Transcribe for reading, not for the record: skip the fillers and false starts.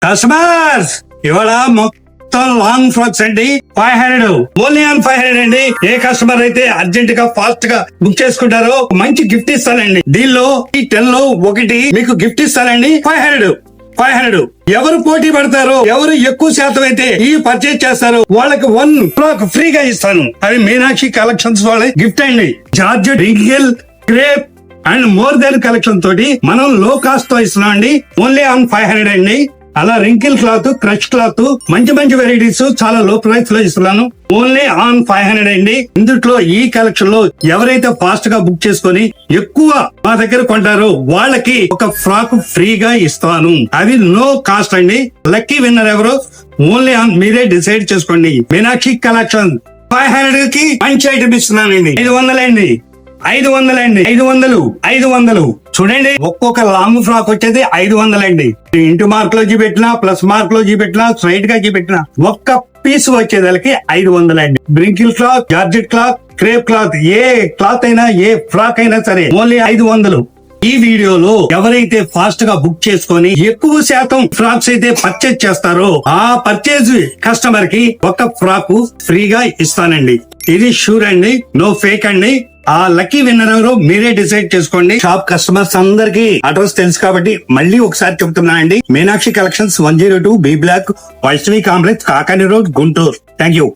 Customers ఇవాళ మొత్తం long frocks అండి 500 ఓన్లీ ఆన్ 500 అండి. ఏ కస్టమర్ అయితే అర్జెంట్ గా ఫాస్ట్ గా బుక్ చేసుకుంటారో మంచి గిఫ్ట్ ఇస్తానండి. దీనిలో ఈ 10 లో ఒకటి మీకు గిఫ్ట్ ఇస్తానండి. 500 ఎవరు పోటీ పడతారో, ఎవరు ఎక్కువ శాతం అయితే ఈ పర్చేజ్ చేస్తారో వాళ్ళకి 1 ఫ్రాక్ ఫ్రీగా ఇస్తాను. అది మీనాక్షి కలెక్షన్స్ వాళ్ళ గిఫ్ట్ అండి. Georgette, wrinkle, crepe and more then collection తోటి మనం లో కాస్ట్ తో ఇస్తున్నాం అండి. ఓన్లీ ఆన్ 500 అండి. అలా రింకిల్ క్లాత్, క్రష్ క్లాత్ మంచి మంచి వెరైటీస్ చాలా లో ప్రైస్ లో ఇస్తున్నాను. ఓన్లీ ఆన్ 500 అండి. ఇందులో ఈ కలెక్షన్ లో ఎవరైతే ఫాస్ట్ గా బుక్ చేసుకొని ఎక్కువ మా దగ్గర కొంటారో వాళ్ళకి ఒక ఫ్రాక్ ఫ్రీగా ఇస్తాను. అది నో కాస్ట్ అండి. లక్కీ విన్నర్ ఎవరు ఓన్లీ ఆన్ మీరే డిసైడ్ చేసుకోండి. మీనాక్షి కలెక్షన్ 500 కి మంచి ఐటమ్ ఇస్తున్నానండి. 500 అండి. 500 చూడండి, ఒక్కొక్క లాంగ్ ఫ్రాక్ వచ్చేది 500 అండి. ఇంటూ మార్క్ లో చూపెట్టినా, ప్లస్ మార్క్ లో చూపెట్టినా, స్ట్రైట్ గా చూపెట్టినా ఒక్క పీస్ వచ్చేదానికి 500 అండి. Wrinkle cloth, georgette cloth, crepe cloth, ఏ క్లాత్ అయినా, ఏ ఫ్రాక్ అయినా సరే ఓన్లీ 500. ఈ వీడియోలో ఎవరైతే ఫాస్ట్ గా బుక్ చేసుకొని ఎక్కువ శాతం ఫ్రాక్స్ అయితే పర్చేజ్ చేస్తారో ఆ పర్చేజ్ కస్టమర్ కి ఒక ఫ్రాక్ ఫ్రీగా ఇస్తానండి. ఇది షూర్ అండి, నో ఫేక్ అండి. ఆ లక్కీ విన్నర్ ఎవరో మీరే డిసైడ్ చేసుకోండి. షాప్ కస్టమర్స్ అందరికి అడ్రస్ తెలుసు కాబట్టి మళ్ళీ ఒకసారి చెప్తున్నా అండి. Meenakshi collections 102 B block, Vaishnavi complex, Kakani road, Guntur. Thank you.